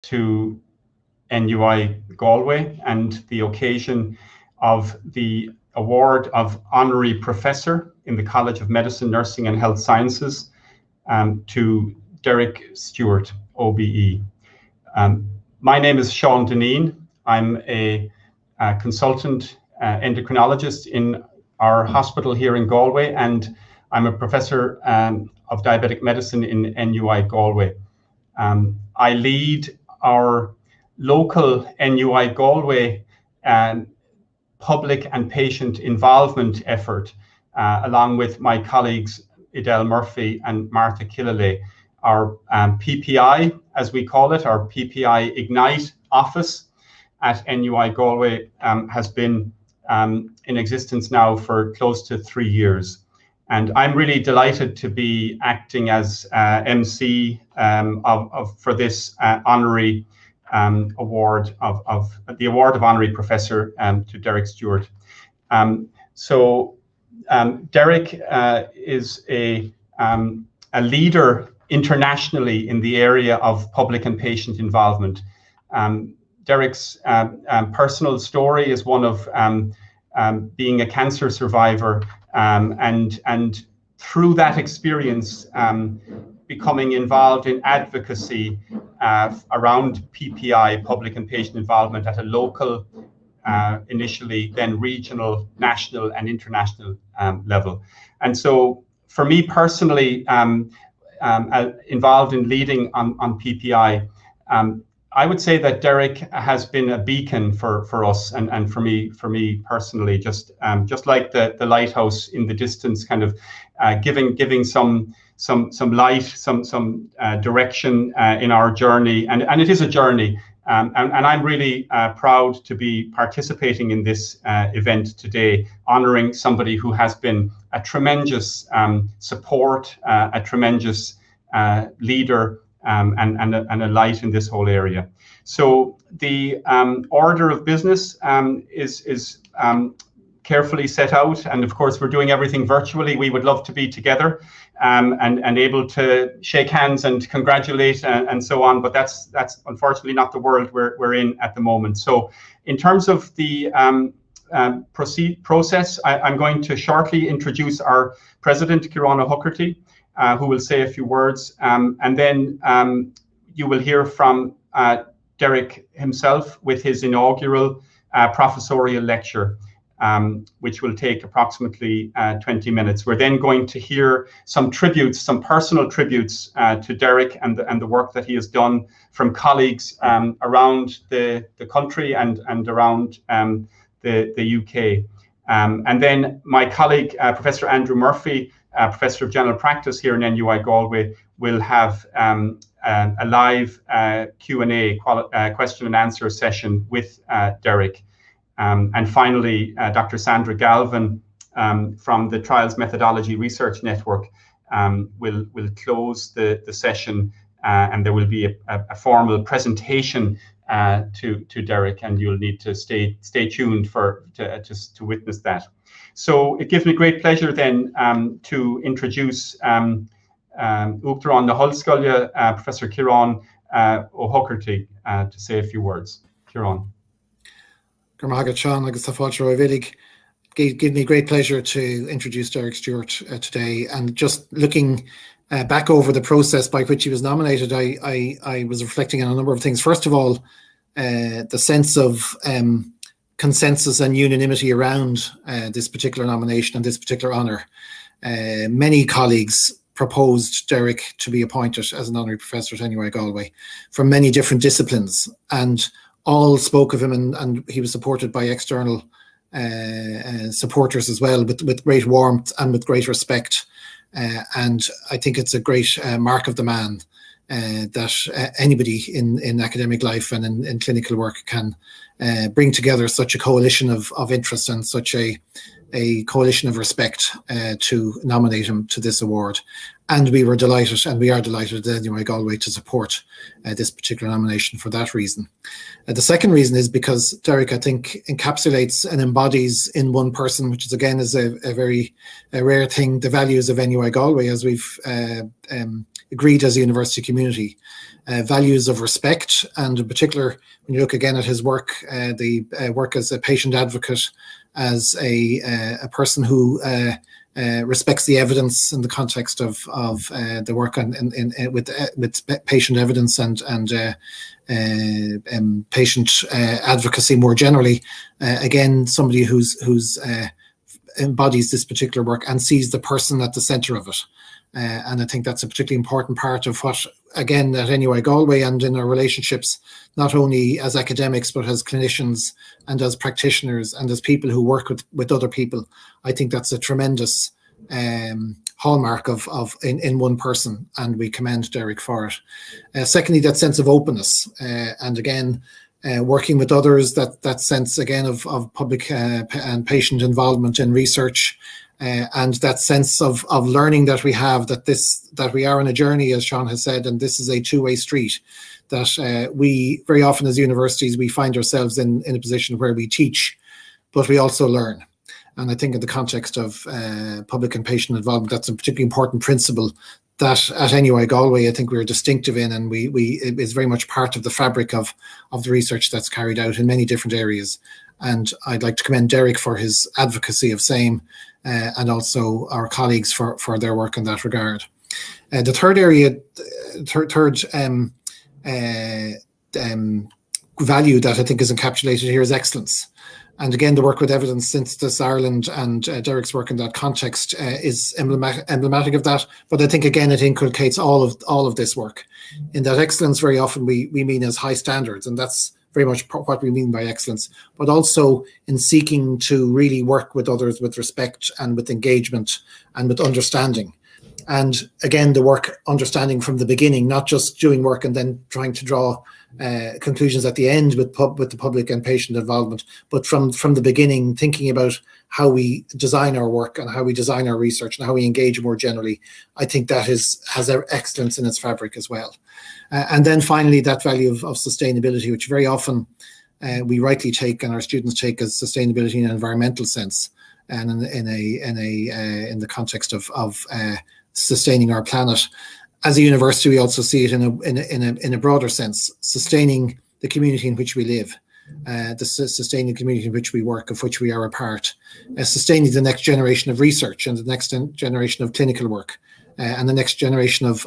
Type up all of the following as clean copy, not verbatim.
to NUI Galway and the occasion of the award of Honorary Professor in the College of Medicine, Nursing and Health Sciences to Derek Stewart, OBE. My name is Sean Deneen. I'm a consultant endocrinologist in our hospital here in Galway, and I'm a professor of diabetic medicine in NUI Galway. I lead our local NUI Galway public and patient involvement effort, along with my colleagues Edel Murphy and Martha Killalay. Our PPI, as we call it, our PPI Ignite office at NUI Galway has been in existence now for close to 3 years. And I'm really delighted to be acting as MC for this honorary award of the award of Honorary Professor to Derek Stewart. Derek is a leader internationally in the area of public and patient involvement. Derek's personal story is one of being a cancer survivor, and through that experience, becoming involved in advocacy around PPI, public and patient involvement, at a local, initially, then regional, national and international level. And so for me personally, involved in leading on PPI, I would say that Derek has been a beacon for us and for me personally, just like the lighthouse in the distance, kind of giving some light, some direction in our journey, and it is a journey, and I'm really proud to be participating in this event today, honoring somebody who has been a tremendous support, a tremendous leader, and a light in this whole area. So the order of business is carefully set out, and of course we're doing everything virtually. We would love to be together and able to shake hands and congratulate and so on, but that's unfortunately not the world we're in at the moment. So in terms of the process, I'm going to shortly introduce our President, Kieran O'Huckerty, who will say a few words, and then you will hear from Derek himself with his inaugural professorial lecture, which will take approximately 20 minutes. We're then going to hear some tributes, some personal tributes to Derek and the work that he has done from colleagues around the country and around the UK. And then my colleague, Professor Andrew Murphy, Professor of General Practice here in NUI Galway, will have a live Q&A, question and answer session with Derek. And finally, Dr. Sandra Galvin from the Trials Methodology Research Network will close the session, and there will be a formal presentation to Derek, and you'll need to stay tuned to witness that. So it gives me great pleasure then to introduce Uachtaráin na HOllscoile, Professor Kieran O'Huckerty, to say a few words. Kieran. Give me great pleasure to introduce Derek Stewart today, and just looking back over the process by which he was nominated, I was reflecting on a number of things. First of all, the sense of consensus and unanimity around this particular nomination and this particular honour. Many colleagues proposed Derek to be appointed as an honorary professor at NUI Galway from many different disciplines, and all spoke of him, and he was supported by external supporters as well, with great warmth and with great respect. And I think it's a great mark of the man that anybody in academic life and in clinical work can bring together such a coalition of interest and such a coalition of respect to nominate him to this award. And we were delighted, and we are delighted at NUI Galway to support this particular nomination for that reason. The second reason is because Derek, I think, encapsulates and embodies in one person, which is again is a very rare thing, the values of NUI Galway, as we've agreed as a university community. Values of respect, and in particular, when you look again at his work, the work as a patient advocate, as a person who respects the evidence in the context of the work with patient evidence and patient advocacy more generally. Again, somebody who's embodies this particular work and sees the person at the centre of it. And I think that's a particularly important part of what, again, at NUI Galway and in our relationships, not only as academics, but as clinicians and as practitioners and as people who work with other people. I think that's a tremendous hallmark in one person, and we commend Derek for it. Secondly, that sense of openness, and again, working with others, that sense again of public and patient involvement in research, and that sense of learning that we have, that we are on a journey, as Sean has said, and this is a two-way street. That we very often as universities we find ourselves in a position where we teach, but we also learn. And I think in the context of public and patient involvement, that's a particularly important principle that at NUI Galway, I think we're distinctive in, and it is very much part of the fabric of the research that's carried out in many different areas. And I'd like to commend Derek for his advocacy of same, and also our colleagues for their work in that regard. The third area, value that I think is encapsulated here is excellence. And again, the work with Evidence Synthesis Ireland and Derek's work in that context is emblematic of that. But I think, again, it inculcates all of this work. In that excellence, very often we mean as high standards, and that's very much what we mean by excellence, but also in seeking to really work with others with respect and with engagement and with understanding. And again, the work understanding from the beginning, not just doing work and then trying to draw conclusions at the end with the public and patient involvement, but from the beginning, thinking about how we design our work and how we design our research and how we engage more generally. I think that has excellence in its fabric as well. And then finally, that value of sustainability, which very often we rightly take and our students take as sustainability in an environmental sense, and in the context of sustaining our planet. As a university, we also see it in a broader sense, sustaining the community in which we live, sustaining the community in which we work, of which we are a part, sustaining the next generation of research and the next generation of clinical work, and the next generation of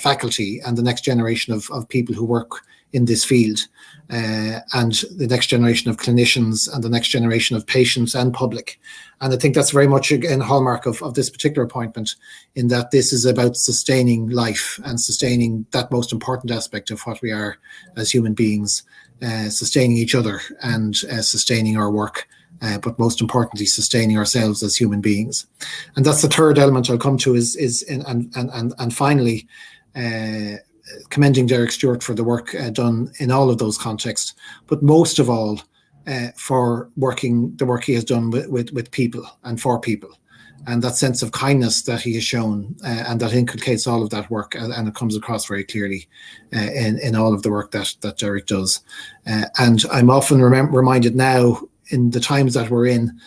faculty and the next generation of people who work in this field, and the next generation of clinicians and the next generation of patients and public. And I think that's very much again a hallmark of this particular appointment, in that this is about sustaining life and sustaining that most important aspect of what we are as human beings, sustaining each other and sustaining our work, but most importantly, sustaining ourselves as human beings. And that's the third element I'll come to and finally, commending Derek Stewart for the work done in all of those contexts, but most of all for the work he has done with people and for people, and that sense of kindness that he has shown, and that inculcates all of that work, and it comes across very clearly in all of the work that Derek does. And I'm often reminded now, in the times that we're in,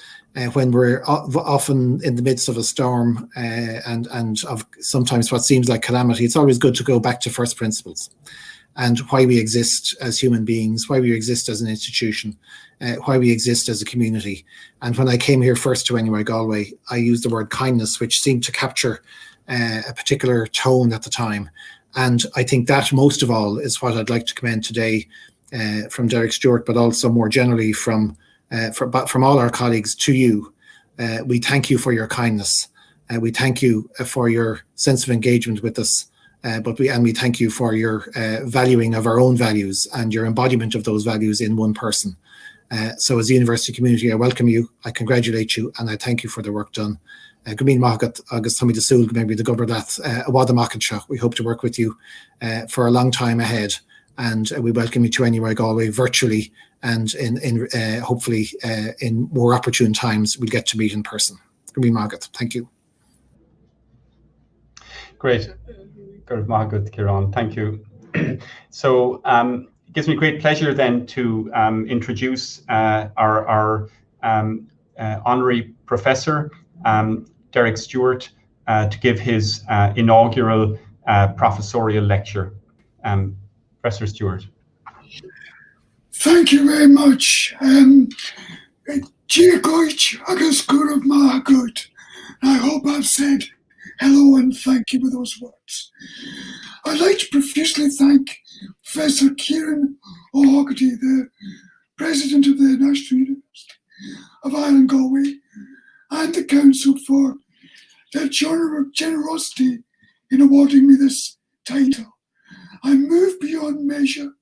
when we're often in the midst of a storm and of sometimes what seems like calamity, it's always good to go back to first principles and why we exist as human beings, why we exist as an institution, why we exist as a community. And when I came here first to NUI Galway, I used the word kindness, which seemed to capture a particular tone at the time. And I think that most of all is what I'd like to commend today from Derek Stewart, but also more generally from all our colleagues to you. We thank you for your kindness. We thank you for your sense of engagement with us. We thank you for your valuing of our own values and your embodiment of those values in one person. So as a university community, I welcome you, I congratulate you, and I thank you for the work done. Gumeen Mahagat August Tommy de Sul, maybe the Goberlath Awada Makinshaw. We hope to work with you for a long time ahead. And we welcome you to NUI Galway virtually, and in hopefully in more opportune times we'll get to meet in person. Gumeen Mahagat, thank you. Great. Good, Mahgood, Kieran. Thank you. So it gives me great pleasure then to introduce our honorary professor, Derek Stewart, to give his inaugural professorial lecture. Professor Stewart. Thank you very much. Jiagoich agus good of Mahgood. I hope I've said hello and thank you with those words. I'd like to profusely thank Professor Kieran O'Hogarty, the President of the National University of Ireland Galway, and the Council for their generosity in awarding me this title. I'm moved beyond measure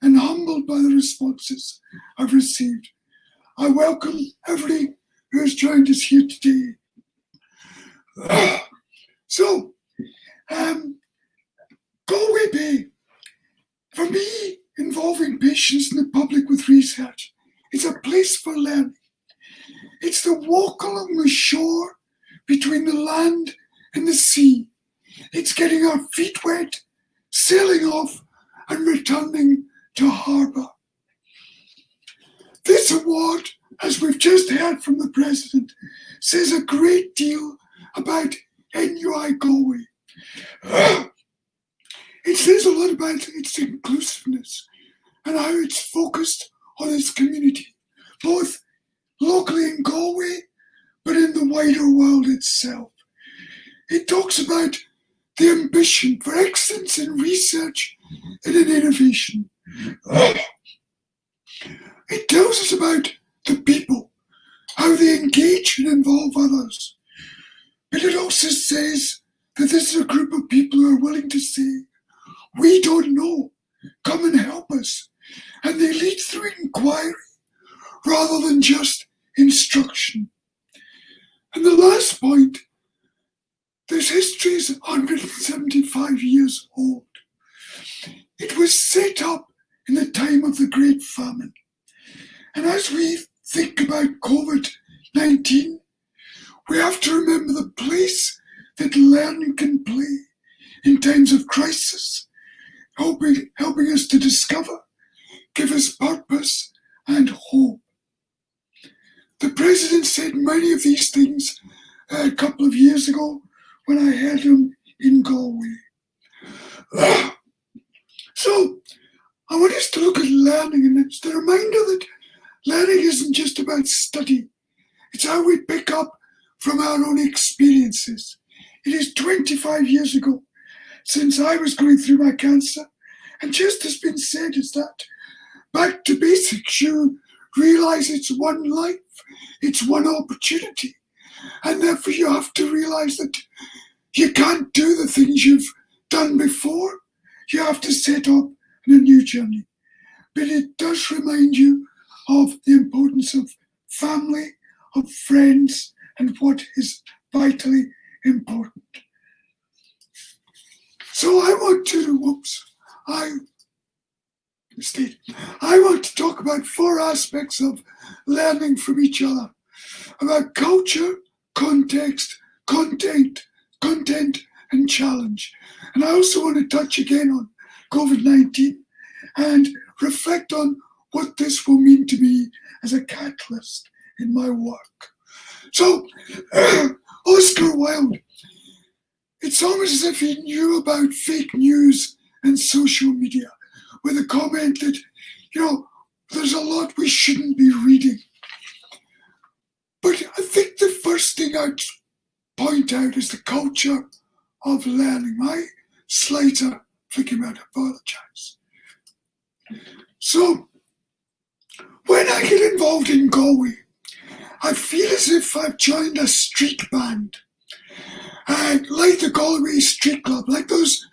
and humbled by the responses I've received. I welcome everybody who has joined us here today. So, Galway Bay, for me, involving patients and the public with research, it's a place for learning. It's the walk along the shore between the land and the sea. It's getting our feet wet, sailing off and returning to harbour. This award, as we've just heard from the President, says a great deal about NUI Galway. It says a lot about its inclusiveness and how it's focused on its community, both locally in Galway, but in the wider world itself. It talks about the ambition for excellence in research and in innovation. It tells us about the people, how they engage and involve others. But it also says that this is a group of people who are willing to say, we don't know, come and help us. And they lead through inquiry rather than just instruction. And the last point, this history is 175 years old. It was set up in the time of the Great Famine. And as we think about COVID-19, we have to remember the place that learning can play in times of crisis, helping us to discover, give us purpose and hope. The President said many of these things a couple of years ago when I heard him in Galway. So I want us to look at learning, and it's the reminder that learning isn't just about study. It's how we pick up from our own experiences. It is 25 years ago since I was going through my cancer, and just as been said is that back to basics, you realize it's one life, it's one opportunity, and therefore you have to realize that you can't do the things you've done before. You have to set up a new journey. But it does remind you of the importance of family, of friends, and what is vitally important. So I want to talk about 4 aspects of learning from each other, about culture, context, content, and challenge. And I also want to touch again on COVID-19 and reflect on what this will mean to me as a catalyst in my work. So, Oscar Wilde, it's almost as if he knew about fake news and social media, with a comment that, there's a lot we shouldn't be reading. But I think the first thing I'd point out is the culture of learning. My slides are flicking out, I apologize. So, when I get involved in Galway, I feel as if I've joined a street band. Like the Galway Street Club, like those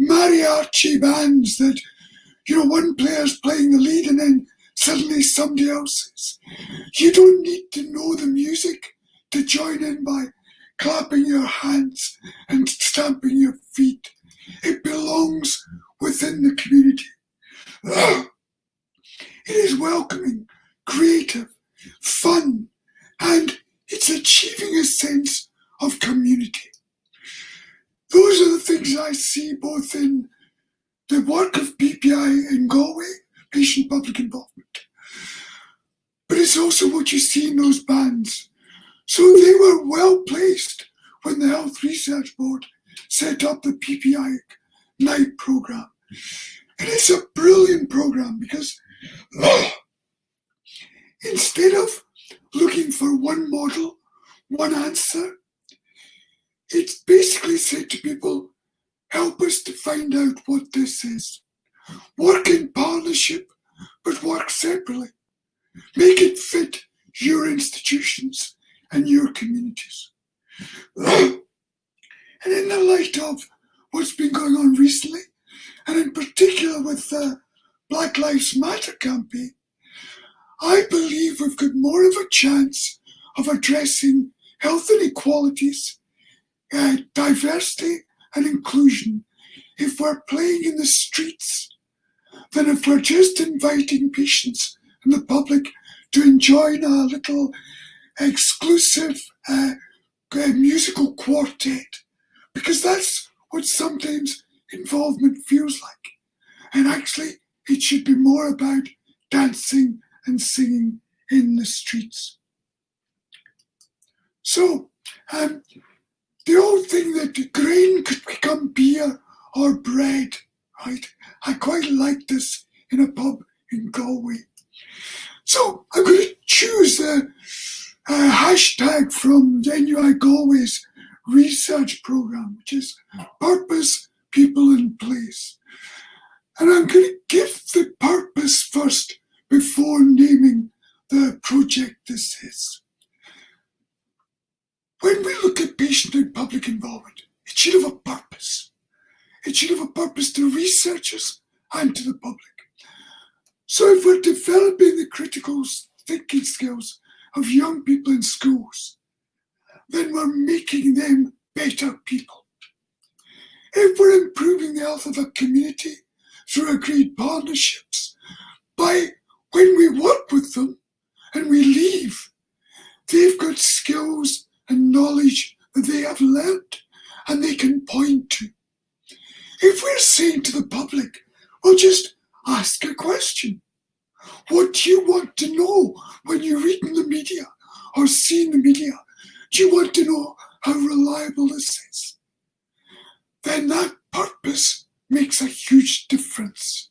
mariachi bands that, one player's playing the lead and then suddenly somebody else is. You don't need to know the music to join in by clapping your hands and stamping your feet. It belongs within the community. It is welcoming, creative, fun, and it's achieving a sense of community. those are the things I see both in the work of PPI in Galway, patient public involvement, but it's also what you see in those bands. So they were well placed when the Health Research Board set up the PPI Night program. And it's a brilliant program because instead of looking for one model, one answer, it's basically said to people, help us to find out what this is. Work in partnership, but work separately. Make it fit your institutions and your communities. And in the light of what's been going on recently, and in particular with the Black Lives Matter campaign, I believe we've got more of a chance of addressing health inequalities, diversity and inclusion if we're playing in the streets than if we're just inviting patients and the public to enjoy a little exclusive musical quartet, because that's what sometimes involvement feels like. And actually, it should be more about dancing and singing in the streets. So, the old thing that grain could become beer or bread, right? I quite like this in a pub in Galway. So I'm going to choose a hashtag from NUI Galway's research program, which is purpose, people and place. And I'm going to give the purpose first before naming the project this is. When we look at patient and public involvement, it should have a purpose. It should have a purpose to researchers and to the public. So if we're developing the critical thinking skills of young people in schools, then we're making them better people. If we're improving the health of a community through agreed partnerships, by when we work with them and we leave, they've got skills and knowledge that they have learned and they can point to. If we're saying to the public, well, just ask a question. What do you want to know when you read in the media or see in the media? Do you want to know how reliable this is? Then that purpose makes a huge difference.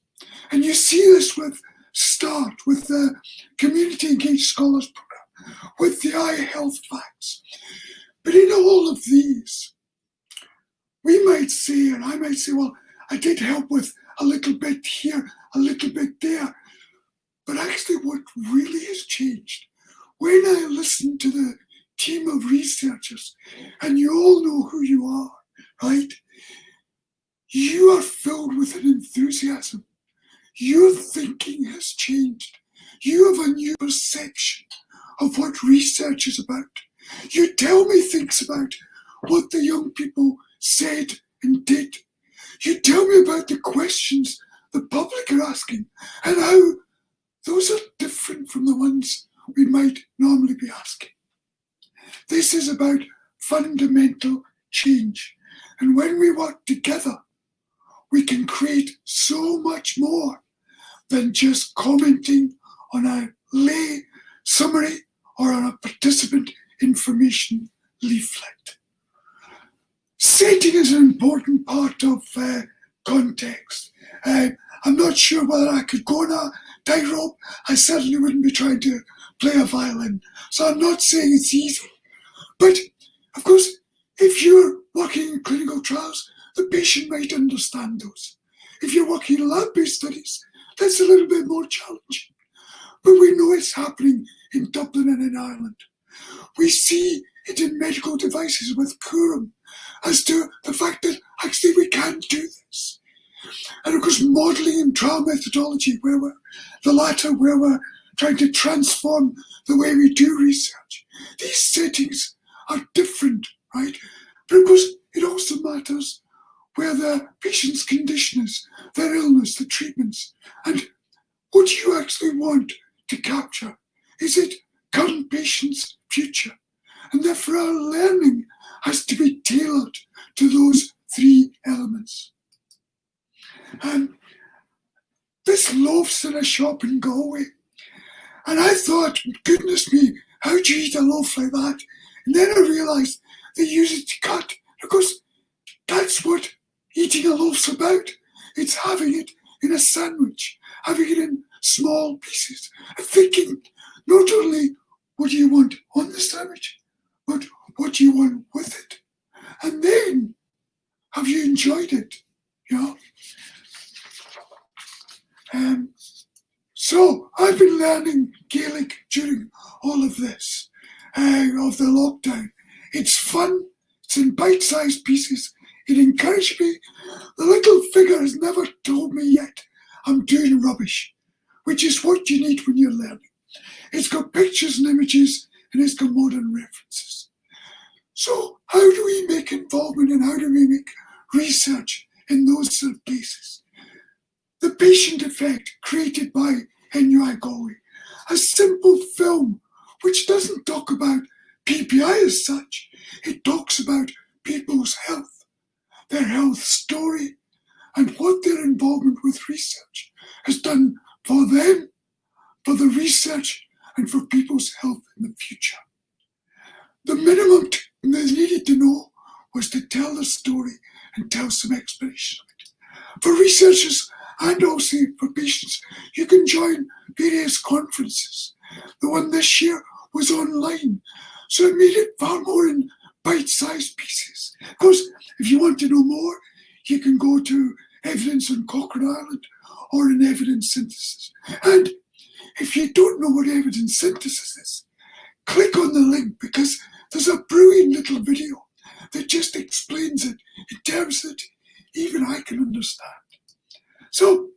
And you see this with START, with the Community Engaged Scholars Programme, with the iHealth Facts. But in all of these, we might say, and I might say, well, I did help with a little bit here, a little bit there. But actually what really has changed, when I listen to the team of researchers, and you all know who you are, right? You are filled with an enthusiasm. Your thinking has changed. You have a new perception of what research is about. You tell me things about what the young people said and did. You tell me about the questions the public are asking and how those are different from the ones we might normally be asking. This is about fundamental change. And when we work together, we can create so much more than just commenting on a lay summary or on a participant information leaflet. Setting is an important part of context. I'm not sure whether I could go on a tightrope. I certainly wouldn't be trying to play a violin. So I'm not saying it's easy. But, of course, if you're working in clinical trials, the patient might understand those. If you're working in lab-based studies, that's a little bit more challenging. But we know it's happening in Dublin and in Ireland. We see it in medical devices with Curum as to the fact that actually we can do this. And of course, modelling and trial methodology, where we're trying to transform the way we do research. These settings are different, right? But of course, it also matters where the patient's condition is, their illness, the treatments, and what do you actually want to capture? Is it current patient's future? And therefore our learning has to be tailored to those three elements. And this loaf's in a shop in Galway. And I thought, goodness me, how do you eat a loaf like that? And then I realised they use it to cut. Because that's what eating a loaf's about. It's having it in a sandwich, having it in small pieces, and thinking not only what do you want on the sandwich, but what do you want with it? And then, have you enjoyed it? You know? So I've been learning Gaelic during all of this, of the lockdown. It's fun, it's in bite-sized pieces, it encouraged me. The little figure has never told me yet I'm doing rubbish, which is what you need when you're learning. It's got pictures and images, and it's got modern references. So how do we make involvement and how do we make research in those sort of cases? The Patient Effect, created by NUI Galway, a simple film which doesn't talk about PPI as such. It talks about people's health, their health story, and what their involvement with research has done for them, for the research, and for people's health in the future. The minimum they needed to know was to tell the story and tell some explanation of it. For researchers and also for patients, you can join various conferences. The one this year was online, so it made it far more in bite-sized pieces. Of course, if you want to know more, you can go to Evidence on Cochrane Island or in Evidence Synthesis. And if you don't know what Evidence Synthesis is, click on the link because there's a brilliant little video that just explains it in terms that even I can understand. So,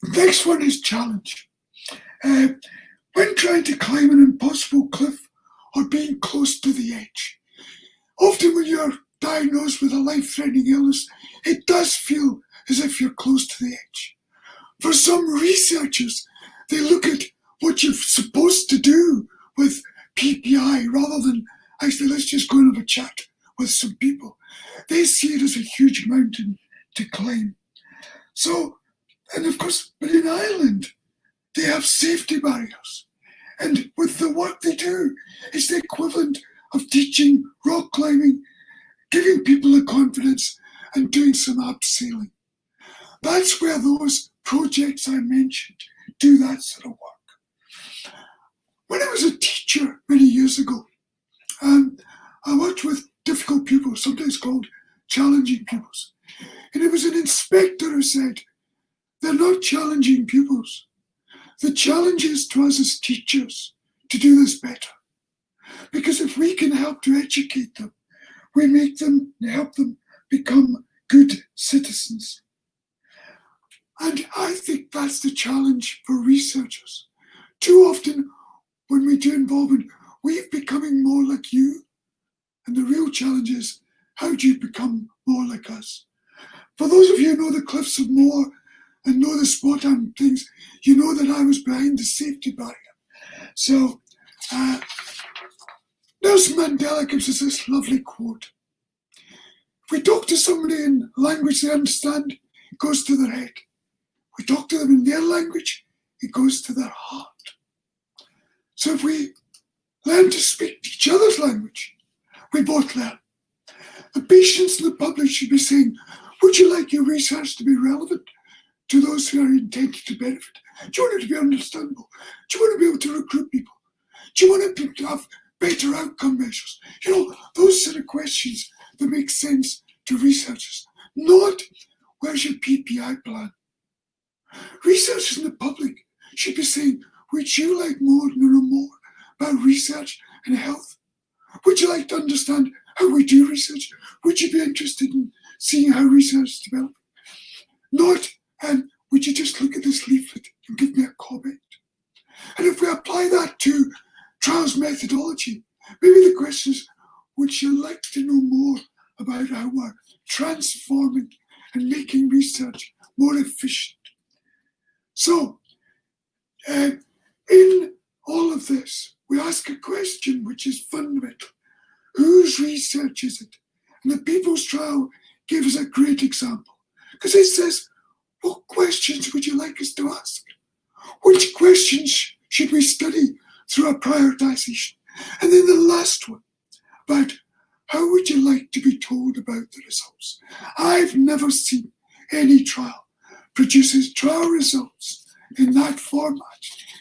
next one is challenge. When trying to climb an impossible cliff or being close to the edge, often when you're diagnosed with a life-threatening illness, it does feel as if you're close to the edge. For some researchers, they look at what you're supposed to do with PPI rather than actually let's just go and have a chat with some people. They see it as a huge mountain to climb. So, and of course, but in Ireland, they have safety barriers. And with the work they do, it's the equivalent of teaching rock climbing, giving people the confidence and doing some abseiling. That's where those projects I mentioned do that sort of work. When I was a teacher many years ago, I worked with difficult pupils, sometimes called challenging pupils. And it was an inspector who said, they're not challenging pupils. The challenge is to us as teachers to do this better. Because if we can help to educate them, we make them and help them become good citizens. And I think that's the challenge for researchers. Too often, when we do involvement, we're becoming more like you. And the real challenge is, how do you become more like us? For those of you who know the Cliffs of Moher and know the spot on things, you know that I was behind the safety barrier. So, Nelson Mandela gives us this lovely quote. If we talk to somebody in language they understand, it goes to their head. If we talk to them in their language, it goes to their heart. So if we learn to speak each other's language, we both learn. The patients and the public should be saying, would you like your research to be relevant to those who are intended to benefit? Do you want it to be understandable? Do you want to be able to recruit people? Do you want people to have better outcome measures? You know, those sort of questions that make sense to researchers. Not, where's your PPI plan? Researchers and the public should be saying, would you like more to know more about research and health? Would you like to understand how we do research? Would you be interested in seeing how research is developing? Not, would you just look at this leaflet and give me a comment? And if we apply that to trials methodology, maybe the question is, would you like to know more about how we're transforming and making research more efficient? So, in all of this, we ask a question which is fundamental. Whose research is it? And the People's Trial gave us a great example, because it says, what questions would you like us to ask? Which questions should we study through our prioritization? And then the last one, about how would you like to be told about the results? I've never seen any trial produces trial results in that format,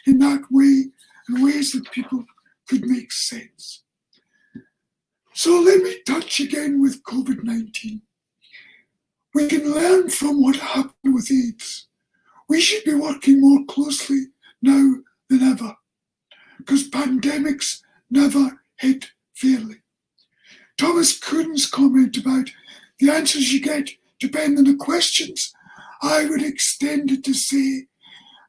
in that way, in ways that people could make sense. So let me touch again with COVID-19. We can learn from what happened with AIDS. We should be working more closely now than ever, because pandemics never hit fairly. Thomas Kuhn's comment about the answers you get depend on the questions, I would extend it to say,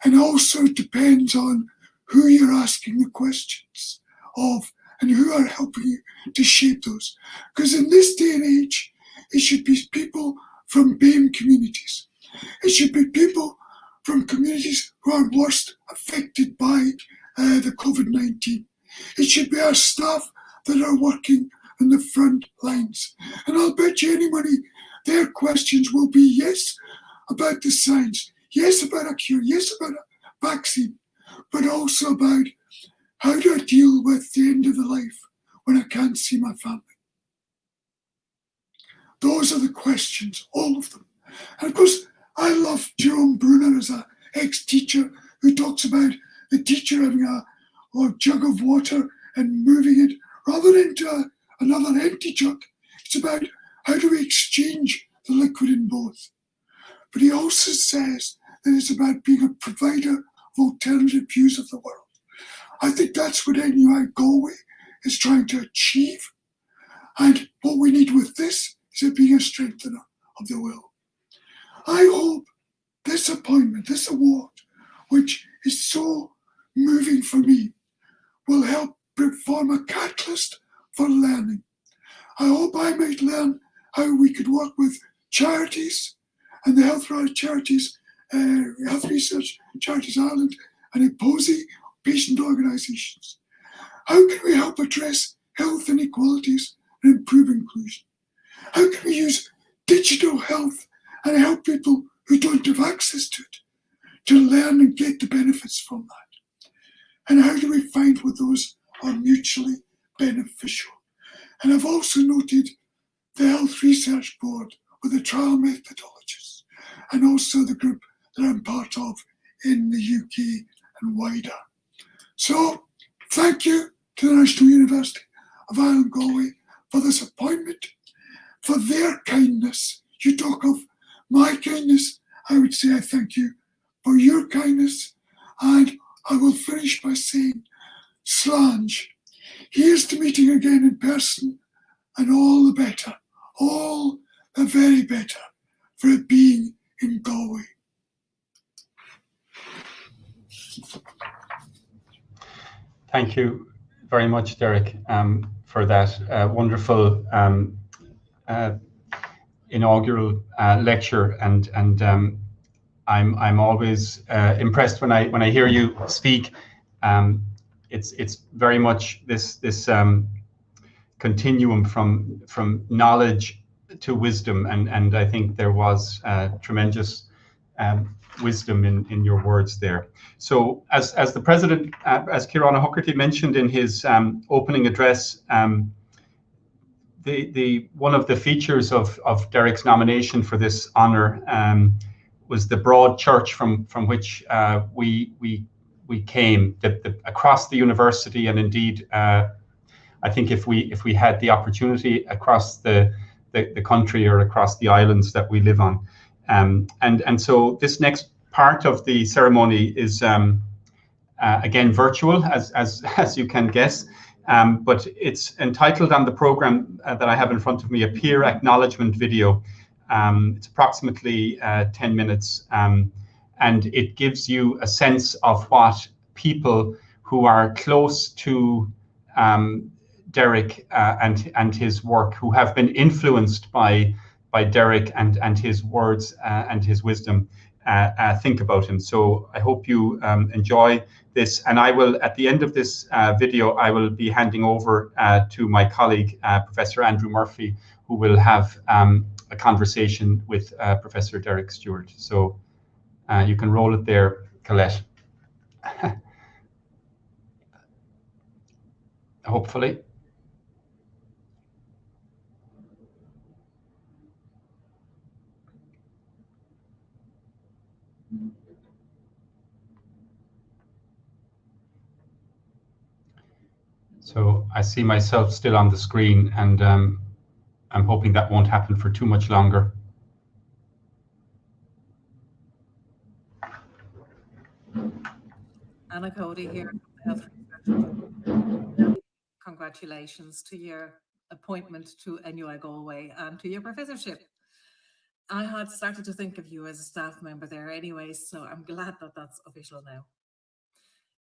and also depends on who you're asking the questions of and who are helping you to shape those. Because in this day and age, it should be people from BAME communities. It should be people from communities who are worst affected by the COVID-19. It should be our staff that are working on the front lines. And I'll bet you any money their questions will be yes about the science, yes about a cure, yes about a vaccine, but also about how do I deal with the end of the life when I can't see my family? Those are the questions, all of them. And of course, I love Jerome Bruner as an ex-teacher who talks about the teacher having a jug of water and moving it rather than into another empty jug. It's about how do we exchange the liquid in both. But he also says that it's about being a provider of alternative views of the world. I think that's what NUI Galway is trying to achieve. And what we need with this is it being a strengthener of the will. I hope this appointment, this award, which is so moving for me, will help form a catalyst for learning. I hope I might learn how we could work with charities and the health charities, Health Research Charities Ireland and IPOSI patient organisations. How can we help address health inequalities and improve inclusion? How can we use digital health and help people who don't have access to it to learn and get the benefits from that? And how do we find what those are mutually beneficial? And I've also noted the Health Research Board with the trial methodologists and also the group that I'm part of in the UK and wider. So thank you to the National University of Ireland Galway for this appointment, for their kindness. You talk of my kindness, I would say I thank you for your kindness. And I will finish by saying, Sláinte, here's to meeting again in person, and all the better, all the very better for it being in Galway. Thank you very much, Derek, for that wonderful inaugural lecture, and I'm always impressed when I hear you speak. It's very much this continuum from knowledge to wisdom, and I think there was tremendous wisdom in your words there. So as the president, as Ciaran O'Huckerty mentioned in his opening address, the one of the features of Derek's nomination for this honor was the broad church from which we came, across the university, and indeed I think if we had the opportunity across the country or across the islands that we live on. And so this next part of the ceremony is again virtual, as you can guess, but it's entitled on the program that I have in front of me, a peer acknowledgement video. It's approximately 10 minutes, and it gives you a sense of what people who are close to Derek and his work, who have been influenced by Derek and his words and his wisdom, think about him. So I hope you enjoy this, and I will, at the end of this video, I will be handing over to my colleague, Professor Andrew Murphy, who will have a conversation with Professor Derek Stewart. So you can roll it there, Colette. Hopefully. So I see myself still on the screen, and I'm hoping that won't happen for too much longer. Anna Cody here from the Health Research. Congratulations to your appointment to NUI Galway and to your professorship. I had started to think of you as a staff member there anyway, so I'm glad that that's official now.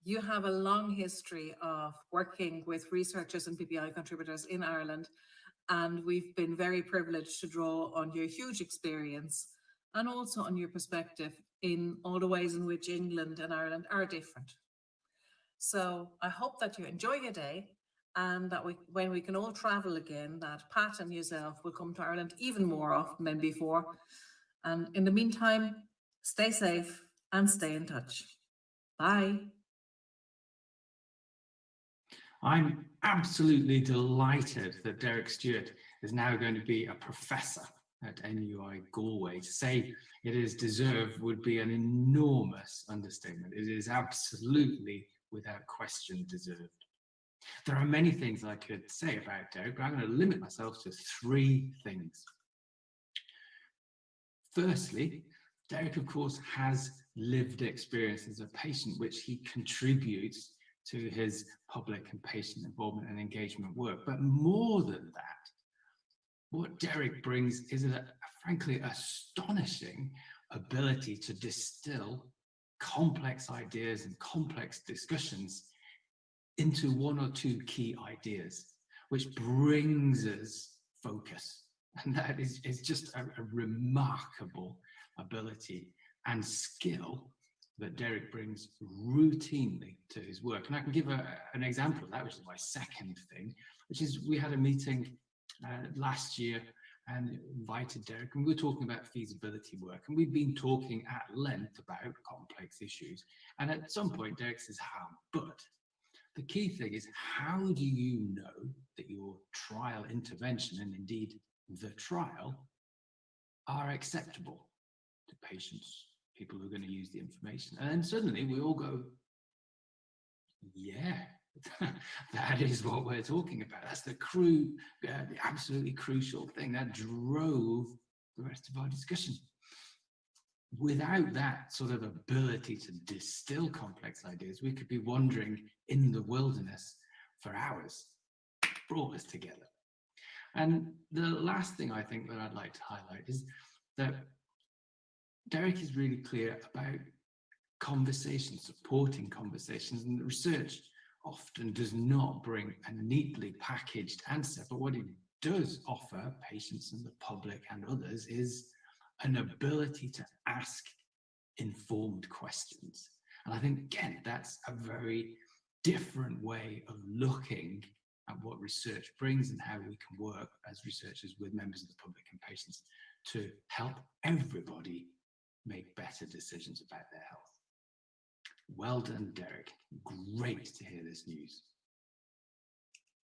You have a long history of working with researchers and PPI contributors in Ireland, and we've been very privileged to draw on your huge experience and also on your perspective in all the ways in which England and Ireland are different. So I hope that you enjoy your day, and that when we can all travel again, that Pat and yourself will come to Ireland even more often than before. And in the meantime, stay safe and stay in touch. Bye. I'm absolutely delighted that Derek Stewart is now going to be a professor at NUI Galway. To say it is deserved would be an enormous understatement. It is absolutely, without question, deserved. There are many things I could say about Derek, but I'm going to limit myself to 3 things. Firstly, Derek, of course, has lived experience as a patient, which he contributes to his public and patient involvement and engagement work. But more than that, what Derek brings is a frankly astonishing ability to distill complex ideas and complex discussions into 1 or 2 key ideas, which brings us focus. And that is just a remarkable ability and skill that Derek brings routinely to his work. And I can give an example of that, which is my second thing, which is we had a meeting last year and invited Derek, and we were talking about feasibility work, and we've been talking at length about complex issues. And at some point, Derek says, how? But the key thing is, how do you know that your trial intervention, and indeed the trial, are acceptable to patients, people who are going to use the information? And then suddenly we all go, yeah, that is what we're talking about. That's the absolutely crucial thing that drove the rest of our discussion. Without that sort of ability to distill complex ideas, we could be wandering in the wilderness for hours. Brought us together. And the last thing I think that I'd like to highlight is that Derek is really clear about conversations, supporting conversations, and the research often does not bring a neatly packaged answer, but what it does offer patients and the public and others is an ability to ask informed questions. And I think, again, that's a very different way of looking at what research brings and how we can work as researchers with members of the public and patients to help everybody make better decisions about their health. Well done, Derek. Great to hear this news.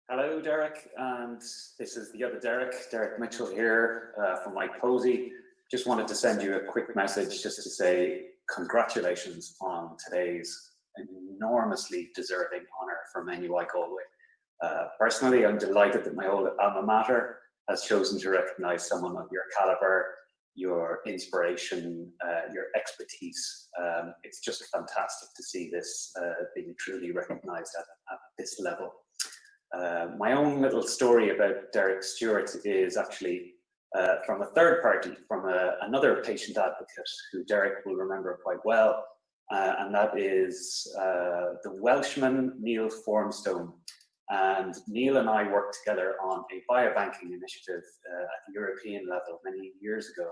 Hello, Derek, and this is the other Derek Mitchell here from Mike Posey. Just wanted to send you a quick message just to say congratulations on today's enormously deserving honour from NUI Galway. Personally, I'm delighted that my old alma mater has chosen to recognise someone of your calibre, your inspiration, your expertise. It's just fantastic to see this being truly recognised at this level. My own little story about Derek Stewart is actually from a third party, from another patient advocate who Derek will remember quite well, and that is the Welshman Neil Formstone. And Neil and I worked together on a biobanking initiative at the European level many years ago.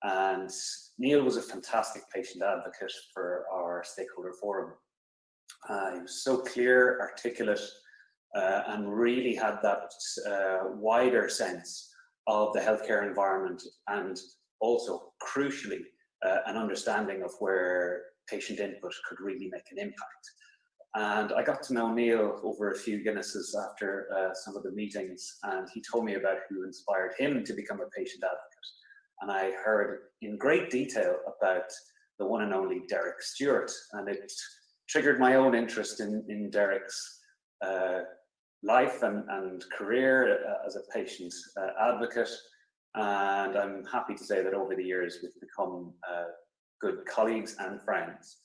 And Neil was a fantastic patient advocate for our stakeholder forum. He was so clear, articulate, and really had that wider sense of the healthcare environment, and also, crucially, an understanding of where patient input could really make an impact. And I got to know Neil over a few Guinnesses after some of the meetings, and he told me about who inspired him to become a patient advocate. And I heard in great detail about the one and only Derek Stewart, and it triggered my own interest in Derek's life and career as a patient advocate. And I'm happy to say that over the years we've become good colleagues and friends.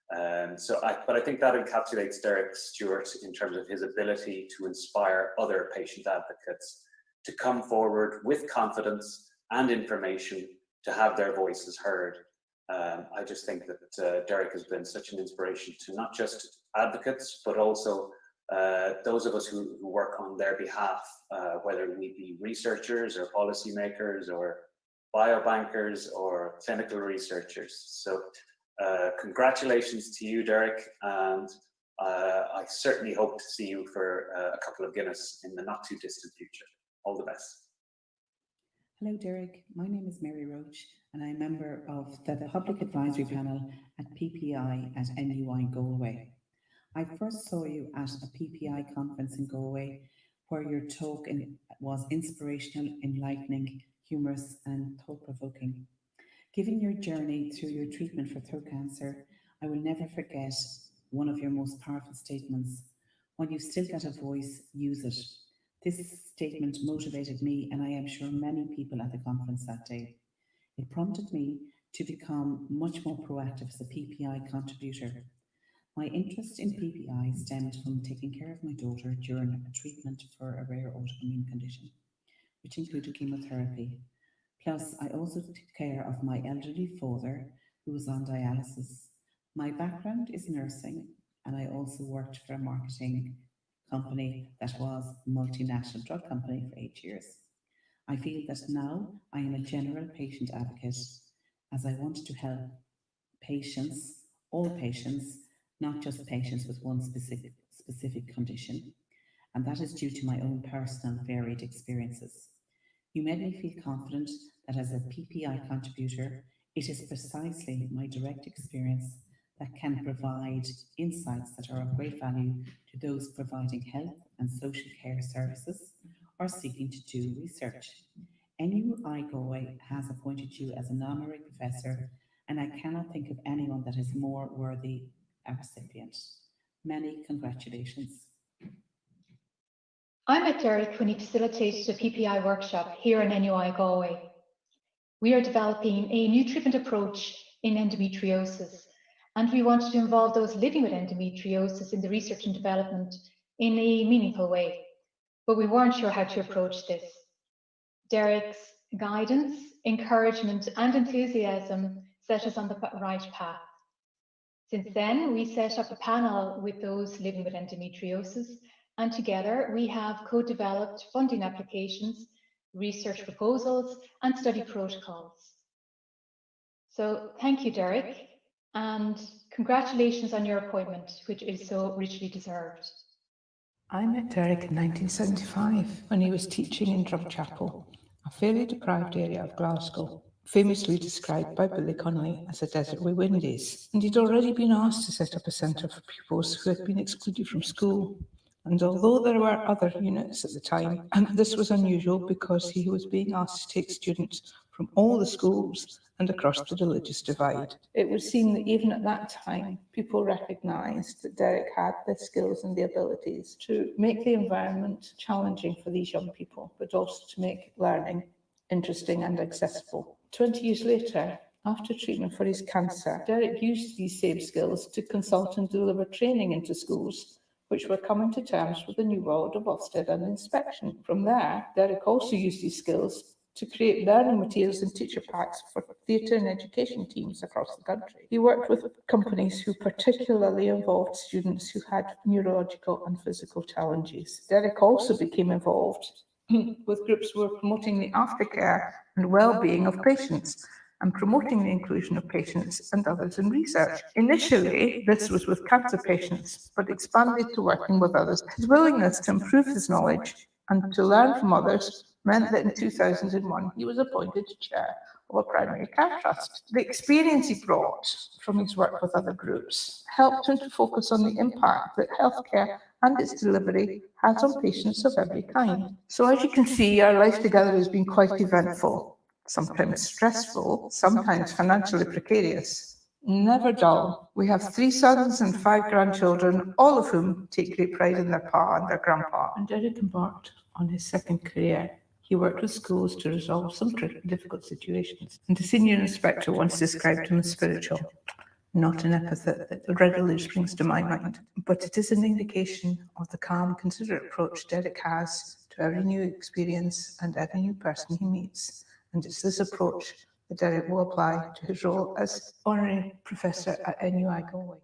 But I think that encapsulates Derek Stewart in terms of his ability to inspire other patient advocates to come forward with confidence and information to have their voices heard. I just think that Derek has been such an inspiration to not just advocates, but also those of us who work on their behalf, whether we be researchers or policymakers or biobankers or clinical researchers. So congratulations to you, Derek, and I certainly hope to see you for a couple of Guinness in the not too distant future. All the best. Hello, Derek. My name is Mary Roach, and I'm a member of the Public Advisory Panel at PPI at NUI Galway. I first saw you at a PPI conference in Galway, where your talk was inspirational, enlightening, humorous, and thought-provoking. Given your journey through your treatment for throat cancer, I will never forget one of your most powerful statements: "When you've still got a voice, use it." This statement motivated me, and I am sure many people at the conference that day. It prompted me to become much more proactive as a PPI contributor. My interest in PPI stemmed from taking care of my daughter during a treatment for a rare autoimmune condition, which included chemotherapy. Plus, I also took care of my elderly father, who was on dialysis. My background is nursing, and I also worked for a marketing company that was a multinational drug company for 8 years. I feel that now I am a general patient advocate, as I want to help patients, all patients, not just patients with one specific condition, and that is due to my own personal varied experiences. You made me feel confident that as a PPI contributor, it is precisely my direct experience that can provide insights that are of great value to those providing health and social care services or seeking to do research. NUI Galway has appointed you as an honorary professor, and I cannot think of anyone that is more worthy a recipient. Many congratulations. I met Derek when he facilitated a PPI workshop here in NUI Galway. We are developing a new treatment approach in endometriosis, and we wanted to involve those living with endometriosis in the research and development in a meaningful way, but we weren't sure how to approach this. Derek's guidance, encouragement, and enthusiasm set us on the right path. Since then, we set up a panel with those living with endometriosis, and together we have co-developed funding applications, research proposals, and study protocols. So thank you, Derek, and congratulations on your appointment, which is so richly deserved. I met Derek in 1975 when he was teaching in Drumchapel, a fairly deprived area of Glasgow, famously described by Billy Connolly as a desert with windies, and he'd already been asked to set up a centre for pupils who had been excluded from school. And although there were other units at the time, and this was unusual because he was being asked to take students from all the schools and across the religious divide, it would seem that even at that time, people recognised that Derek had the skills and the abilities to make the environment challenging for these young people, but also to make learning interesting and accessible. 20 years later, after treatment for his cancer, Derek used these same skills to consult and deliver training into schools, which were coming to terms with the new world of Ofsted and inspection. From there, Derek also used these skills to create learning materials and teacher packs for theatre and education teams across the country. He worked with companies who particularly involved students who had neurological and physical challenges. Derek also became involved with groups who were promoting the aftercare and well-being of patients and promoting the inclusion of patients and others in research. Initially, this was with cancer patients, but expanded to working with others. His willingness to improve his knowledge and to learn from others meant that in 2001 he was appointed chair of a primary care trust. The experience he brought from his work with other groups helped him to focus on the impact that healthcare and its delivery has on patients of every kind. So as you can see, our life together has been quite eventful, sometimes stressful, sometimes financially precarious, never dull. We have 3 sons and 5 grandchildren, all of whom take great pride in their pa and their grandpa. And Derek embarked on his second career. He worked with schools to resolve some difficult situations. And the senior inspector once described him as spiritual, not an epithet that readily springs to my mind, but it is an indication of the calm, considerate approach Derek has to every new experience and every new person he meets. And it's this approach that Derek will apply to his role as Honorary Professor at NUI Galway.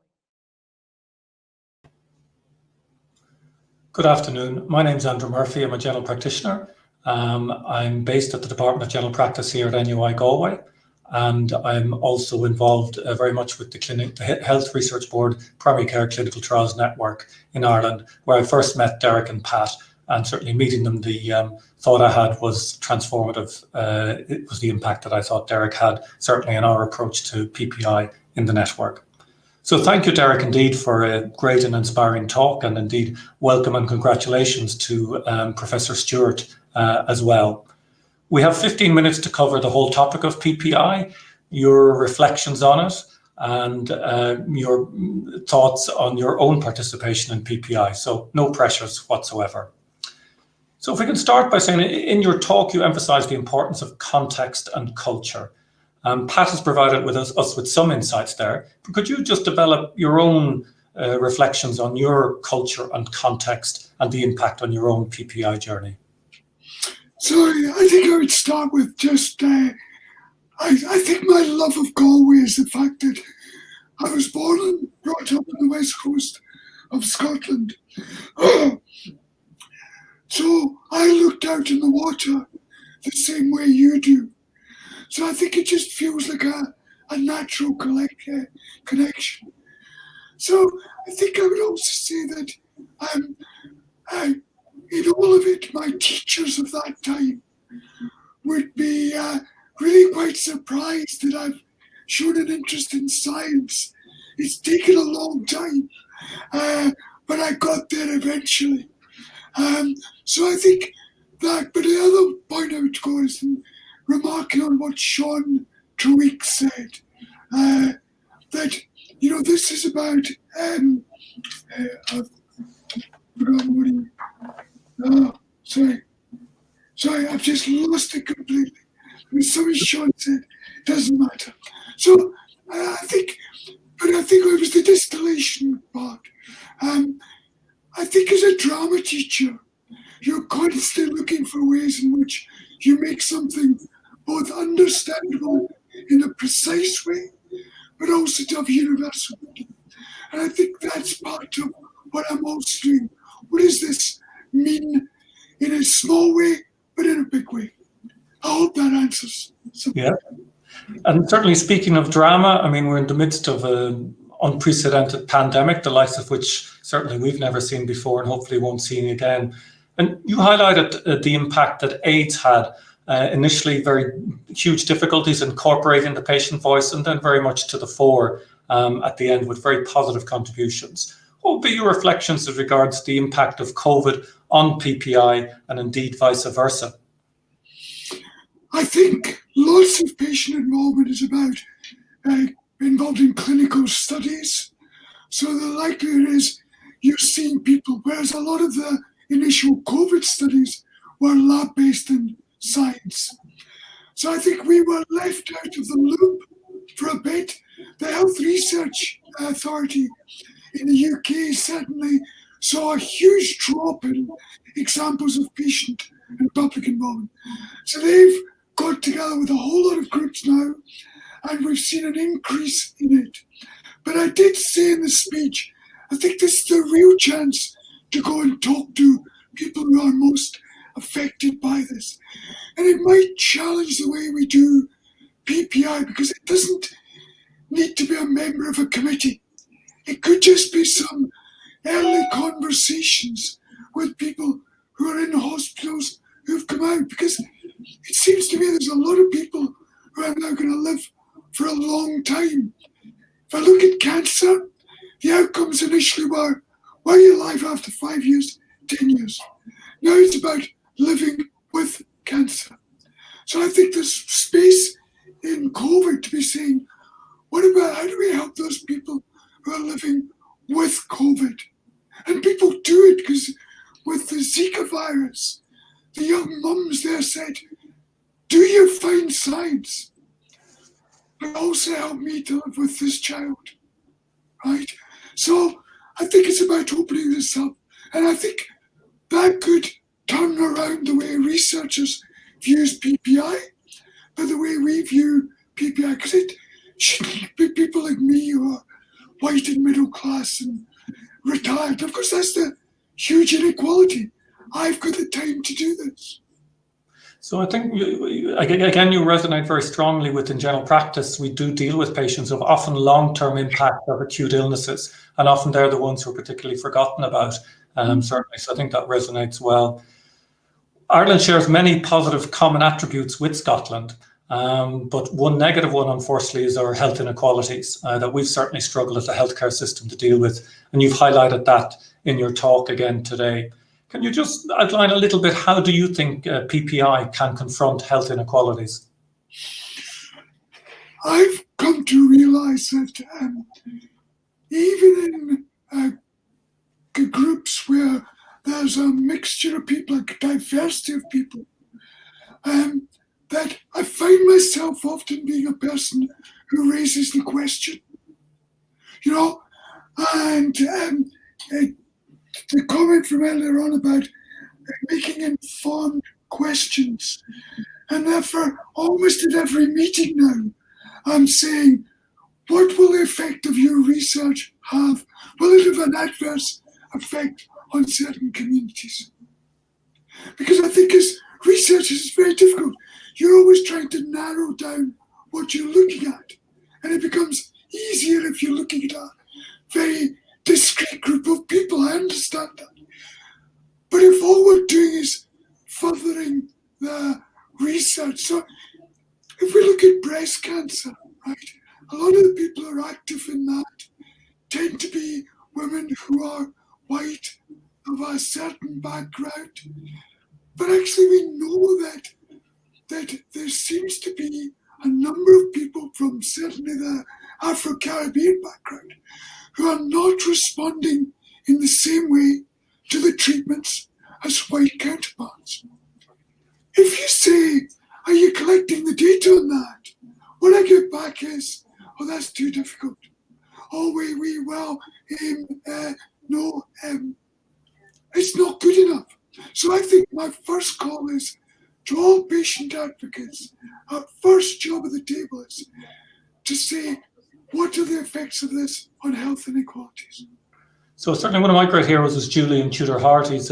Good afternoon. My name is Andrew Murphy. I'm a general practitioner. I'm based at the Department of General Practice here at NUI Galway, and I'm also involved very much with the Health Research Board Primary Care Clinical Trials Network in Ireland, where I first met Derek and Pat, and certainly meeting them, the thought I had was transformative. It was the impact that I thought Derek had, certainly in our approach to PPI in the network. So thank you, Derek, indeed, for a great and inspiring talk, and indeed welcome and congratulations to Professor Stewart as well. We have 15 minutes to cover the whole topic of PPI, your reflections on it, and your thoughts on your own participation in PPI. So no pressures whatsoever. So if we can start by saying, in your talk, you emphasized the importance of context and culture. Pat has provided with us with some insights there, but could you just develop your own reflections on your culture and context and the impact on your own PPI journey? So I think I would start with just, I think my love of Galway is the fact that I was born and brought up on the west coast of Scotland. So I looked out in the water the same way you do. So I think it just feels like a natural connection. So I think I would also say that in all of it, my teachers of that time would be really quite surprised that I've shown an interest in science. It's taken a long time, but I got there eventually. So I think that, but the other point I would go is remarking on what Sean Treweek said, that, you know, this is about, I've forgotten what he, oh, sorry, I've just lost it completely. I mean, something Sean said, doesn't matter. So I think it was the distillation part. I think as a drama teacher, you're constantly looking for ways in which you make something both understandable in a precise way, but also to have universal meaning. And I think that's part of what I'm also doing. What does this mean in a small way, but in a big way? I hope that answers something. Yeah. And certainly speaking of drama, I mean, we're in the midst of an unprecedented pandemic, the likes of which certainly we've never seen before and hopefully won't see again. And you highlighted the impact that AIDS had. Initially, very huge difficulties incorporating the patient voice, and then very much to the fore at the end with very positive contributions. What would be your reflections as regards the impact of COVID on PPI and indeed vice versa? I think lots of patient involvement is about involved in clinical studies. So the likelihood is you're seeing people, whereas a lot of the initial COVID studies were lab-based in science. So I think we were left out of the loop for a bit. The Health Research Authority in the UK certainly saw a huge drop in examples of patient and public involvement. So they've got together with a whole lot of groups now, and we've seen an increase in it. But I did say in the speech, I think this is the real chance to go and talk to people who are most affected by this. And it might challenge the way we do PPI, because it doesn't need to be a member of a committee. It could just be some early conversations with people who are in hospitals, who've come out, because it seems to me there's a lot of people who are now going to live for a long time. If I look at cancer, the outcomes initially were, well, you're alive after 5 years, 10 years. Now it's about living with cancer. So I think there's space in COVID to be saying, what about how do we help those people who are living with COVID? And people do it because with the Zika virus, the young mums there said, do you find signs? But also help me to live with this child, right? So I think it's about opening this up. And I think that could turn around the way researchers views PPI, but the way we view PPI, because it shouldn't be people like me who are white and middle class and retired. Of course, that's the huge inequality. I've got the time to do this. So I think, again, you resonate very strongly with, in general practice, we do deal with patients of often long-term impact of acute illnesses, and often they're the ones who are particularly forgotten about, certainly. So I think that resonates well. Ireland shares many positive common attributes with Scotland, but one negative one, unfortunately, is our health inequalities that we've certainly struggled as a healthcare system to deal with. And you've highlighted that in your talk again today. Can you just outline a little bit, how do you think PPI can confront health inequalities? I've come to realise that even in groups where there's a mixture of people, a diversity of people, that I find myself often being a person who raises the question, you know, and the comment from earlier on about making informed questions. And therefore, almost at every meeting now, I'm saying, what will the effect of your research have? Will it have an adverse effect on certain communities? Because I think as researchers, it's very difficult. You're always trying to narrow down what you're looking at. And it becomes easier if you're looking at a very discrete group of people. I understand that. But if all we're doing is furthering the research, so if we look at breast cancer, right, a lot of the people who are active in that tend to be women who are white, of a certain background. But actually we know that there seems to be a number of people from certainly the Afro-Caribbean background who are not responding in the same way to the treatments as white counterparts. If you say, are you collecting the data on that? What I get back is, oh, that's too difficult. Oh, no, it's not good enough. So I think my first call is to all patient advocates, our first job at the table is to say, what are the effects of this on health inequalities? So certainly one of my great heroes was Julian Tudor-Hart. He was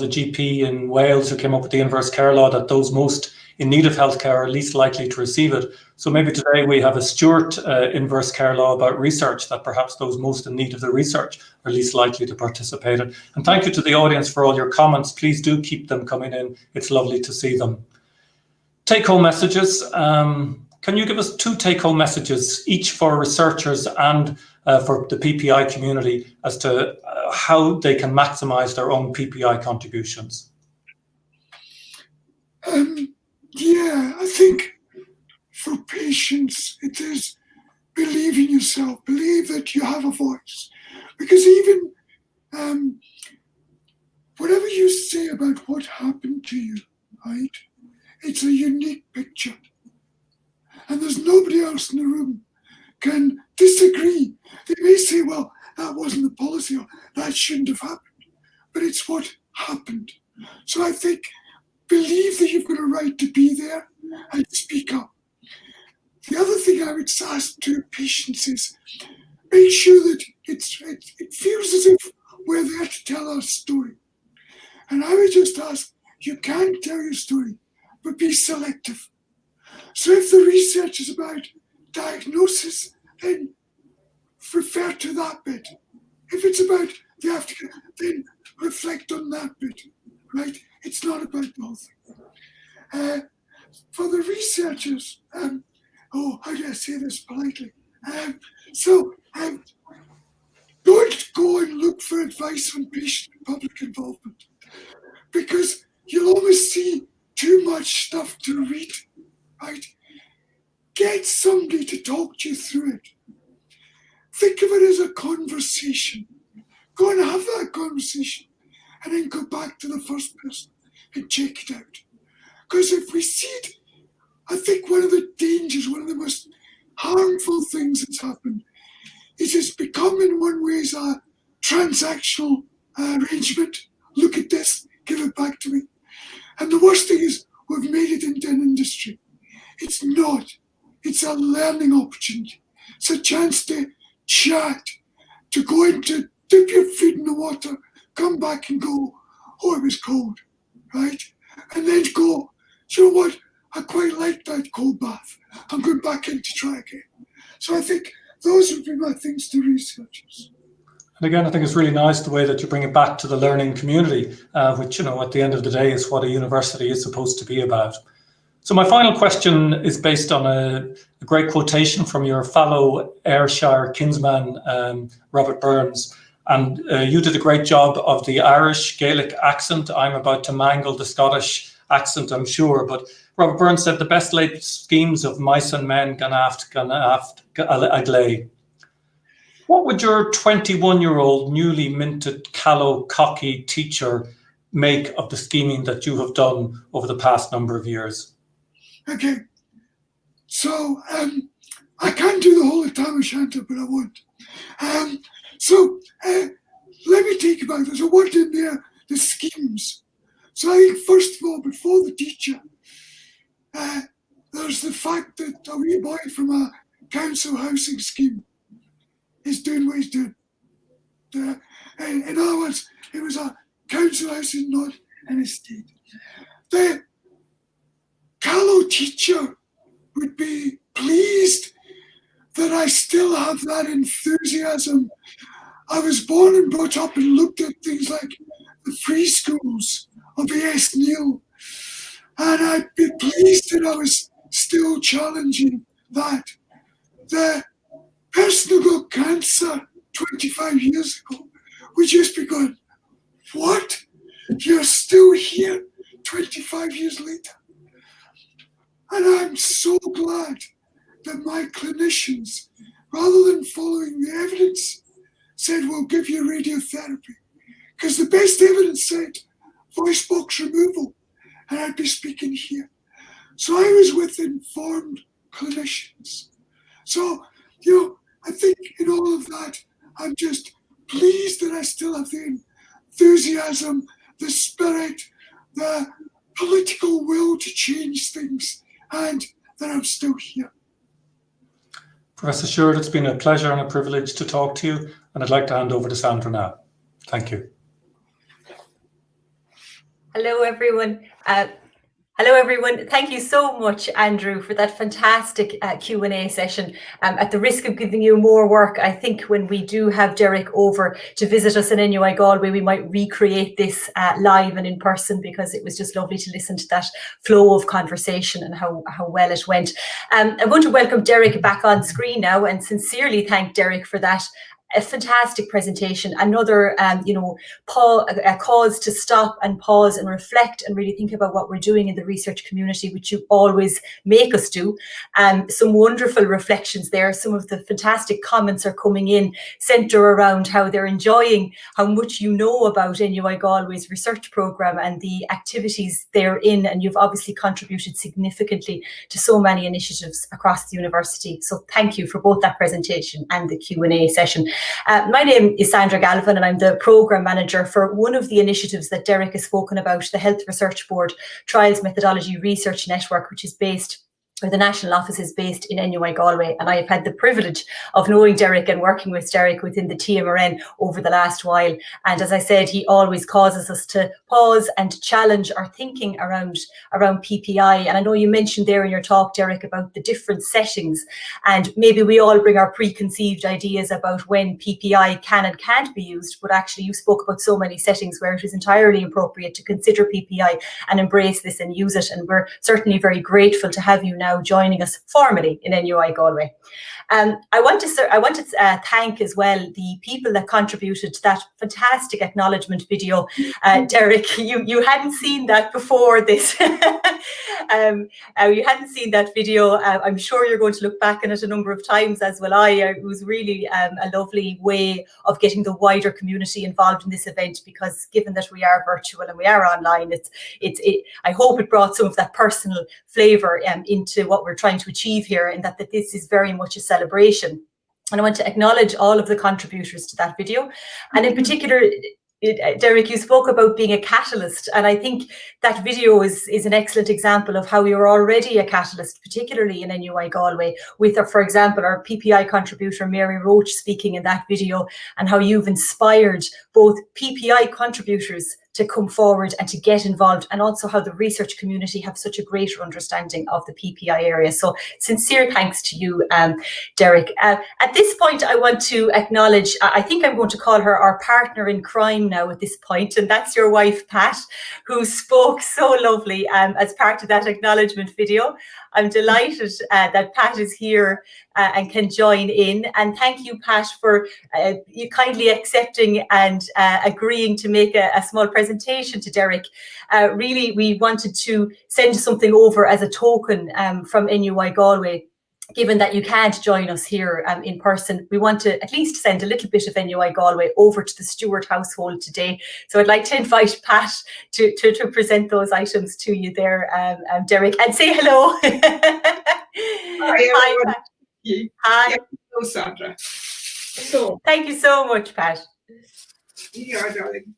a GP in Wales who came up with the inverse care law, that those most in need of healthcare are least likely to receive it. So maybe today we have a Stewart inverse care law about research, that perhaps those most in need of the research are least likely to participate in. And thank you to the audience for all your comments. Please do keep them coming in. It's lovely to see them. Take-home messages. Can you give us 2 take-home messages, each for researchers and for the PPI community, as to how they can maximise their own PPI contributions? Yeah, I think for patients, it is believe in yourself, believe that you have a voice. Because even whatever you say about what happened to you, right, it's a unique picture. And there's nobody else in the room can disagree. They may say, well, that wasn't the policy, or that shouldn't have happened. But it's what happened. So I think believe that you've got a right to be there and speak up. The other thing I would ask to patients is make sure that it feels as if we're there to tell our story. And I would just ask, you can tell your story, but be selective. So if the research is about diagnosis, then refer to that bit. If it's about the aftercare, then reflect on that bit, right? It's not about the whole thing. For the researchers, how do I say this politely? Don't go and look for advice on patient and public involvement, because you'll always see too much stuff to read, right? Get somebody to talk to you through it. Think of it as a conversation. Go and have that conversation, and then go back to the first person and check it out. Because if we see it, I think one of the dangers, one of the most harmful things that's happened is it's become in one way a transactional arrangement. Look at this, give it back to me. And the worst thing is we've made it into an industry. It's not. It's a learning opportunity. It's a chance to chat, to go into, dip your feet in the water, come back and go, oh, it was cold, right? And then go, you know what? I quite like that cold bath. I'm going back in to try again. So I think those would be my things to researchers. And again, I think it's really nice the way that you bring it back to the learning community, which, you know, at the end of the day is what a university is supposed to be about. So my final question is based on a great quotation from your fellow Ayrshire kinsman, Robert Burns. And you did a great job of the Irish Gaelic accent. I'm about to mangle the Scottish accent, I'm sure. But Robert Burns said, the best laid schemes of mice and men gan aft a gley. What would your 21-year-old newly minted callow cocky teacher make of the scheming that you have done over the past number of years? Okay, so I can't do the whole of Tam O'Shanter, but I won't. Let me think about this. I want in there the schemes. So I think first of all, before the teacher, there's the fact that a wee boy from a council housing scheme is doing what he's doing. In other words, it was a council housing, not an estate. The callow teacher would be pleased that I still have that enthusiasm. I was born and brought up and looked at things like the free schools of E.S. Neil, and I'd be pleased that I was still challenging that. The person who got cancer 25 years ago would just be going, what? You're still here 25 years later? And I'm so glad that my clinicians, rather than following the evidence, said, we'll give you radiotherapy. Because the best evidence said voice box removal, and I'd be speaking here. So I was with informed clinicians. So, you know, I think in all of that, I'm just pleased that I still have the enthusiasm, the spirit, the political will to change things, and that I'm still here. Professor Stewart, it's been a pleasure and a privilege to talk to you, and I'd like to hand over to Sandra now. Thank you. Hello, everyone. Hello, everyone. Thank you so much, Andrew, for that fantastic Q&A session. At the risk of giving you more work, I think when we do have Derek over to visit us in NUI Galway, we might recreate this live and in person, because it was just lovely to listen to that flow of conversation and how well it went. I want to welcome Derek back on screen now and sincerely thank Derek for that. A fantastic presentation, another cause to stop and pause and reflect and really think about what we're doing in the research community, which you always make us do. Some wonderful reflections there. Some of the fantastic comments are coming in, centre around how they're enjoying how much you know about NUI Galway's research programme and the activities therein, and you've obviously contributed significantly to so many initiatives across the university. So thank you for both that presentation and the Q&A session. My name is Sandra Galvin, and I'm the Programme Manager for one of the initiatives that Derek has spoken about, the Health Research Board Trials Methodology Research Network, which is based where the national office is based in NUI Galway, and I have had the privilege of knowing Derek and working with Derek within the TMRN over the last while. And as I said, he always causes us to pause and challenge our thinking around PPI. And I know you mentioned there in your talk, Derek, about the different settings, and maybe we all bring our preconceived ideas about when PPI can and can't be used, but actually you spoke about so many settings where it is entirely appropriate to consider PPI and embrace this and use it. And we're certainly very grateful to have you now joining us formally in NUI Galway. I want to thank as well the people that contributed to that fantastic acknowledgement video. Derek, you hadn't seen that before this. You hadn't seen that video. I'm sure you're going to look back on it a number of times, as will I. It was really a lovely way of getting the wider community involved in this event, because given that we are virtual and we are online, I hope it brought some of that personal flavour into what we're trying to achieve here, and that this is very much a celebration. And I want to acknowledge all of the contributors to that video, and in particular, Derek, you spoke about being a catalyst, and I think that video is an excellent example of how you're already a catalyst, particularly in NUI Galway, with, for example, our PPI contributor Mary Roach speaking in that video, and how you've inspired both PPI contributors to come forward and to get involved, and also how the research community have such a greater understanding of the PPI area. So sincere thanks to you, Derek. At this point, I want to acknowledge, I think I'm going to call her our partner in crime now at this point, and that's your wife, Pat, who spoke so lovely as part of that acknowledgement video. I'm delighted that Pat is here and can join in. And thank you, Pat, for you kindly accepting and agreeing to make a small presentation to Derek. Really, we wanted to send something over as a token from NUI Galway. Given that you can't join us here in person, we want to at least send a little bit of NUI Galway over to the Stewart household today. So I'd like to invite Pat to present those items to you there, Derek, and say hello. Hi, Pat. Hi. Hello, Sandra. So, thank you so much, Pat. Yeah, darling.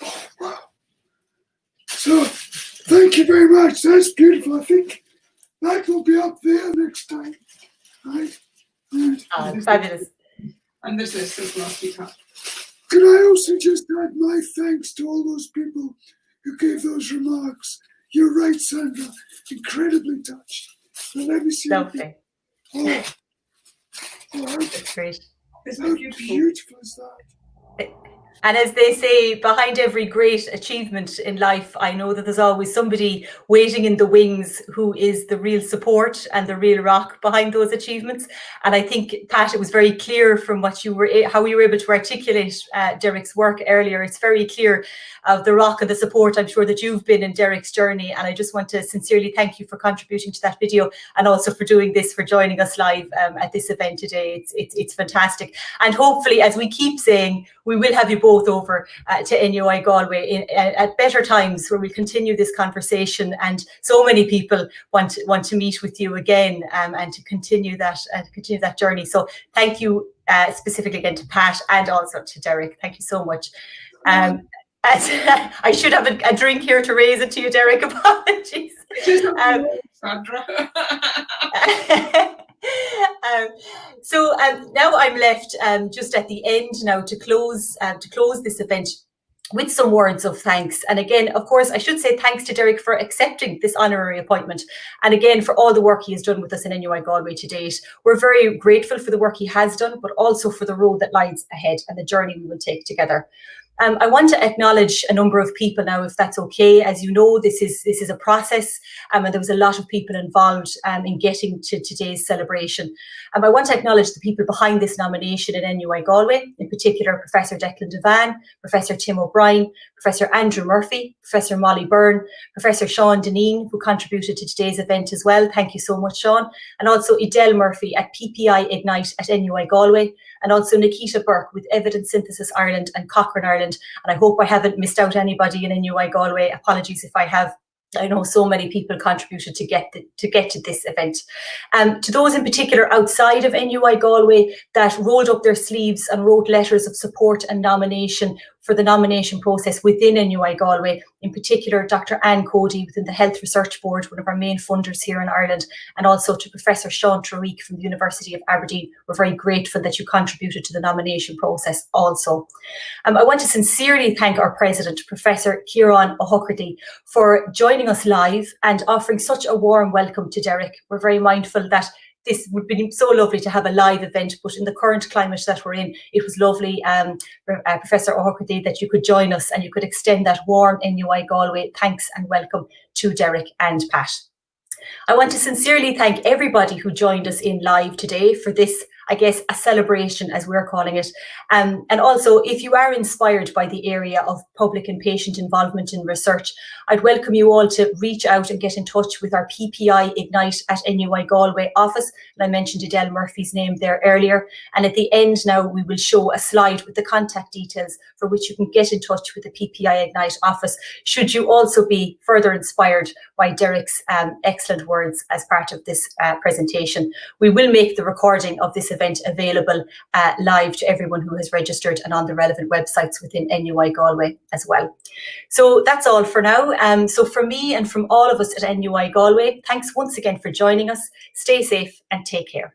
Oh, wow. So, thank you very much. That's beautiful. I think that will be up there next time. Right? Fabulous. And this is the glossy top. Can I also just add my thanks to all those people who gave those remarks? You're right, Sandra. Incredibly touched. So let me see. Lovely. Oh, that's great. How beautiful is that? And as they say, behind every great achievement in life, I know that there's always somebody waiting in the wings who is the real support and the real rock behind those achievements. And I think, Pat, it was very clear from what you were, how you were able to articulate Derek's work earlier. It's very clear of the rock and the support I'm sure that you've been in Derek's journey. And I just want to sincerely thank you for contributing to that video, and also for doing this, for joining us live at this event today. It's fantastic. And hopefully, as we keep saying, we will have you both over to NUI Galway at better times, where we'll continue this conversation, and so many people want to meet with you again and to continue that journey. So thank you specifically again to Pat and also to Derek. Thank you so much. I should have a drink here to raise it to you, Derek. Apologies. Sandra. So now I'm left just at the end now to close this event with some words of thanks. And again, of course, I should say thanks to Derek for accepting this honorary appointment, and again for all the work he has done with us in NUI Galway to date. We're very grateful for the work he has done, but also for the road that lies ahead and the journey we will take together. I want to acknowledge a number of people now, if that's okay. As you know, this is a process, and there was a lot of people involved in getting to today's celebration. I want to acknowledge the people behind this nomination in NUI Galway, in particular Professor Declan Devan, Professor Tim O'Brien, Professor Andrew Murphy, Professor Molly Byrne, Professor Sean Deneen, who contributed to today's event as well. Thank you so much, Sean. And also Edel Murphy at PPI Ignite at NUI Galway, and also Nikita Burke with Evidence Synthesis Ireland and Cochrane Ireland. And I hope I haven't missed out anybody in NUI Galway. Apologies if I have. I know so many people contributed to get to this event. To those in particular outside of NUI Galway that rolled up their sleeves and wrote letters of support and nomination for the nomination process within NUI Galway, in particular Dr. Anne Cody within the Health Research Board, one of our main funders here in Ireland, and also to Professor Sean Traweek from the University of Aberdeen. We're very grateful that you contributed to the nomination process also. I want to sincerely thank our President, Professor Ciarán O'Huckerty, for joining us live and offering such a warm welcome to Derek. We're very mindful that this would be so lovely to have a live event, but in the current climate that we're in, it was lovely, Professor O'Huckerty, that you could join us and you could extend that warm NUI Galway thanks and welcome to Derek and Pat. I want to sincerely thank everybody who joined us in live today for this, I guess, a celebration, as we're calling it. And also, if you are inspired by the area of public and patient involvement in research, I'd welcome you all to reach out and get in touch with our PPI Ignite at NUI Galway office. And I mentioned Adele Murphy's name there earlier. And at the end now, we will show a slide with the contact details for which you can get in touch with the PPI Ignite office, should you also be further inspired by Derek's excellent words as part of this presentation. We will make the recording of this event available live to everyone who has registered and on the relevant websites within NUI Galway as well. So that's all for now. So from me and from all of us at NUI Galway, thanks once again for joining us. Stay safe and take care.